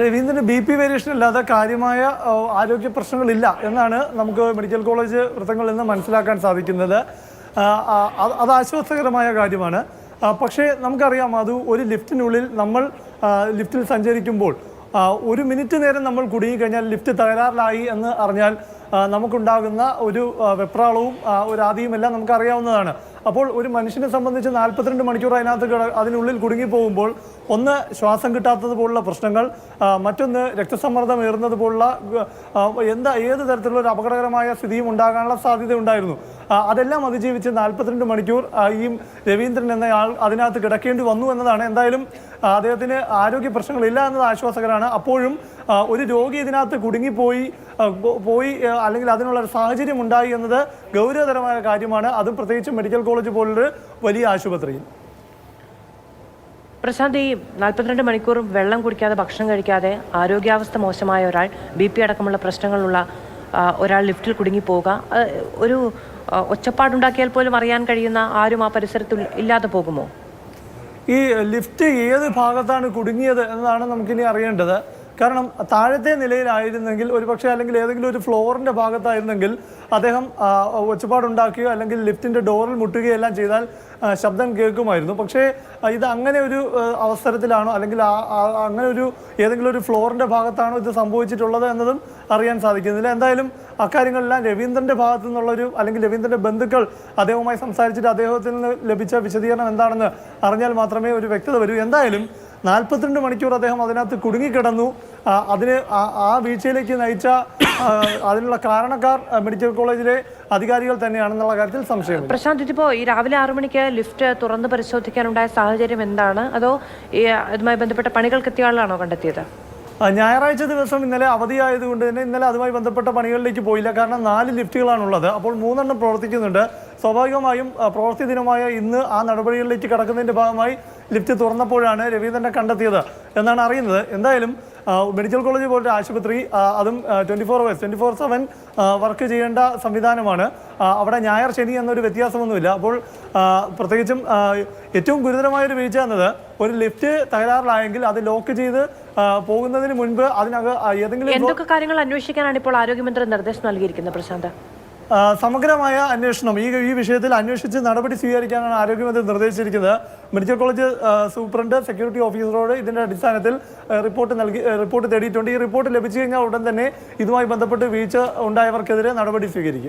രവീന്ദ്രന് BP variation ഇല്ലാതെ കാര്യമായ ആരോഗ്യ പ്രശ്നങ്ങളില്ല എന്നാണ് നമുക്ക് മെഡിക്കൽ കോളേജ് വൃത്തങ്ങളിൽ നിന്ന് മനസ്സിലാക്കാൻ സാധിക്കുന്നത്. അത് ആശ്വാസകരമായ കാര്യമാണ്. പക്ഷേ നമുക്കറിയാം, അത് ഒരു ലിഫ്റ്റിനുള്ളിൽ നമ്മൾ ലിഫ്റ്റിൽ സഞ്ചരിക്കുമ്പോൾ 1 മിനിറ്റ് നേരം നമ്മൾ കുടുങ്ങിക്കഴിഞ്ഞാൽ ലിഫ്റ്റ് തകരാറിലായി എന്ന് അറിഞ്ഞാൽ നമുക്കുണ്ടാകുന്ന ഒരു വെപ്രാളവും ഒരു ആദിയുമെല്ലാം നമുക്കറിയാവുന്നതാണ്. അപ്പോൾ ഒരു മനുഷ്യനെ സംബന്ധിച്ച് 42 മണിക്കൂർ അതിനുള്ളിൽ കുടുങ്ങിപ്പോകുമ്പോൾ ഒന്ന് ശ്വാസം കിട്ടാത്തത് പോലുള്ള പ്രശ്നങ്ങൾ, മറ്റൊന്ന് രക്തസമ്മർദ്ദം ഏറുന്നത് പോലുള്ള ഏത് തരത്തിലുള്ള ഒരു അപകടകരമായ സ്ഥിതിയും ഉണ്ടാകാനുള്ള സാധ്യത ഉണ്ടായിരുന്നു. അതെല്ലാം അതിജീവിച്ച് 42 മണിക്കൂർ ഈ രവീന്ദ്രൻ എന്നയാൾ അതിനകത്ത് കിടക്കേണ്ടി വന്നു എന്നതാണ്. എന്തായാലും അദ്ദേഹത്തിന് ആരോഗ്യ പ്രശ്നങ്ങളില്ല എന്നത് ആശ്വാസകരമാണ്. അപ്പോഴും ഒരു രോഗി ഇതിനകത്ത് കുടുങ്ങിപ്പോയി അല്ലെങ്കിൽ അതിനുള്ള ഒരു സാഹചര്യം ഉണ്ടായി എന്നത് ഗൗരവതരമായ കാര്യമാണ്. അതും പ്രത്യേകിച്ച് മെഡിക്കൽ കോളേജ് പോലൊരു വലിയ ആശുപത്രിയിൽ. പ്രശാന്ത്, ഈ 42 മണിക്കൂറും വെള്ളം കുടിക്കാതെ ഭക്ഷണം കഴിക്കാതെ ആരോഗ്യാവസ്ഥ മോശമായ ഒരാൾ, BP അടക്കമുള്ള പ്രശ്നങ്ങളുള്ള ഒരാൾ ലിഫ്റ്റിൽ കുടുങ്ങിപ്പോവുക, ഒരു ഒച്ചപ്പാടുണ്ടാക്കിയാൽ പോലും അറിയാൻ കഴിയുന്ന ആരും ആ പരിസരത്ത് ഇല്ലാതെ പോകുമോ? ഈ ലിഫ്റ്റ് ഏത് ഭാഗത്താണ് കുടുങ്ങിയത് എന്നതാണ് നമുക്കിനി അറിയേണ്ടത്. കാരണം താഴത്തെ നിലയിലായിരുന്നെങ്കിൽ ഒരുപക്ഷെ, അല്ലെങ്കിൽ ഏതെങ്കിലും ഒരു ഫ്ലോറിൻ്റെ ഭാഗത്തായിരുന്നെങ്കിൽ അദ്ദേഹം ഒച്ചപ്പാടുണ്ടാക്കുകയോ അല്ലെങ്കിൽ ലിഫ്റ്റിൻ്റെ ഡോറിൽ മുട്ടുകയോ എല്ലാം ചെയ്താൽ ശബ്ദം കേൾക്കുമായിരുന്നു. പക്ഷേ ഇത് അങ്ങനെ ഒരു അവസരത്തിലാണോ അല്ലെങ്കിൽ അങ്ങനെ ഒരു ഏതെങ്കിലും ഒരു ഫ്ലോറിൻ്റെ ഭാഗത്താണോ ഇത് സംഭവിച്ചിട്ടുള്ളത് എന്നതും അറിയാൻ സാധിക്കുന്നില്ല. എന്തായാലും അക്കാര്യങ്ങളെല്ലാം രവീന്ദ്രൻ്റെ ഭാഗത്തു നിന്നുള്ളൊരു, അല്ലെങ്കിൽ രവീന്ദ്രൻ്റെ ബന്ധുക്കൾ അദ്ദേഹവുമായി സംസാരിച്ചിട്ട് അദ്ദേഹത്തിൽ നിന്ന് ലഭിച്ച വിശദീകരണം എന്താണെന്ന് അറിഞ്ഞാൽ മാത്രമേ ഒരു വ്യക്തത വരൂ. എന്തായാലും 42 മണിക്കൂർ അദ്ദേഹം അതിനകത്ത് കുടുങ്ങിക്കിടന്നു. അതിന് ആ വീഴ്ചയിലേക്ക് നയിച്ച അതിനുള്ള കാരണക്കാർ മെഡിക്കൽ കോളേജിലെ അധികാരികൾ തന്നെയാണെന്നുള്ള കാര്യത്തിൽ സംശയമില്ല. പ്രശാന്ത്, ഇതിപ്പോൾ ഈ രാവിലെ 6 മണിക്ക് ലിഫ്റ്റ് തുറന്ന് പരിശോധിക്കാനുണ്ടായ സാഹചര്യം എന്താണ്? അതോ ഇതുമായി ബന്ധപ്പെട്ട പണികൾക്ക് ആളാണോ കണ്ടെത്തിയത്? ഞായറാഴ്ച ദിവസം ഇന്നലെ അവധിയായതുകൊണ്ട് തന്നെ ഇന്നലെ അതുമായി ബന്ധപ്പെട്ട പണികളിലേക്ക് പോയില്ല. കാരണം 4 ലിഫ്റ്റുകളാണുള്ളത്. അപ്പോൾ 3 എണ്ണം പ്രവർത്തിക്കുന്നുണ്ട്. സ്വാഭാവികമായും പ്രവൃത്തി ദിനമായ ഇന്ന് ആ നടപടികളിലേക്ക് കടക്കുന്നതിൻ്റെ ഭാഗമായി ലിഫ്റ്റ് തുറന്നപ്പോഴാണ് രവീന്ദ്രനെ കണ്ടെത്തിയത് എന്നാണ് അറിയുന്നത്. എന്തായാലും മെഡിക്കൽ കോളേജ് പോലൊരു ആശുപത്രി, അതും 24/7 വർക്ക് ചെയ്യേണ്ട സംവിധാനമാണ്. അവിടെ ഞായർ ശനി എന്നൊരു വ്യത്യാസമൊന്നുമില്ല. അപ്പോൾ പ്രത്യേകിച്ചും ഏറ്റവും ഗുരുതരമായൊരു വീഴ്ച എന്നത്, ഒരു ലിഫ്റ്റ് തകരാറിലായെങ്കിൽ അത് ലോക്ക് ചെയ്ത് പോകുന്നതിന് മുൻപ് ഏതെങ്കിലും എന്തൊക്കെ കാര്യങ്ങൾ അന്വേഷിക്കാനാണ് ഇപ്പോൾ ആരോഗ്യമന്ത്രി നിർദ്ദേശം നൽകിയിരിക്കുന്നത് പ്രശാന്ത്? സമഗ്രമായ അന്വേഷണം ഈ വിഷയത്തിൽ അന്വേഷിച്ച് നടപടി സ്വീകരിക്കാനാണ് ആരോഗ്യമന്ത്രി നിർദ്ദേശിച്ചിരിക്കുന്നത്. മെഡിക്കൽ കോളേജ് സൂപ്രണ്ട് സെക്യൂരിറ്റി ഓഫീസറോട് ഇതിൻ്റെ അടിസ്ഥാനത്തിൽ റിപ്പോർട്ട് തേടിയിട്ടുണ്ട്. ഈ റിപ്പോർട്ട് ലഭിച്ചു കഴിഞ്ഞാൽ ഉടൻ തന്നെ ഇതുമായി ബന്ധപ്പെട്ട് വീഴ്ച ഉണ്ടായവർക്കെതിരെ നടപടി സ്വീകരിക്കും.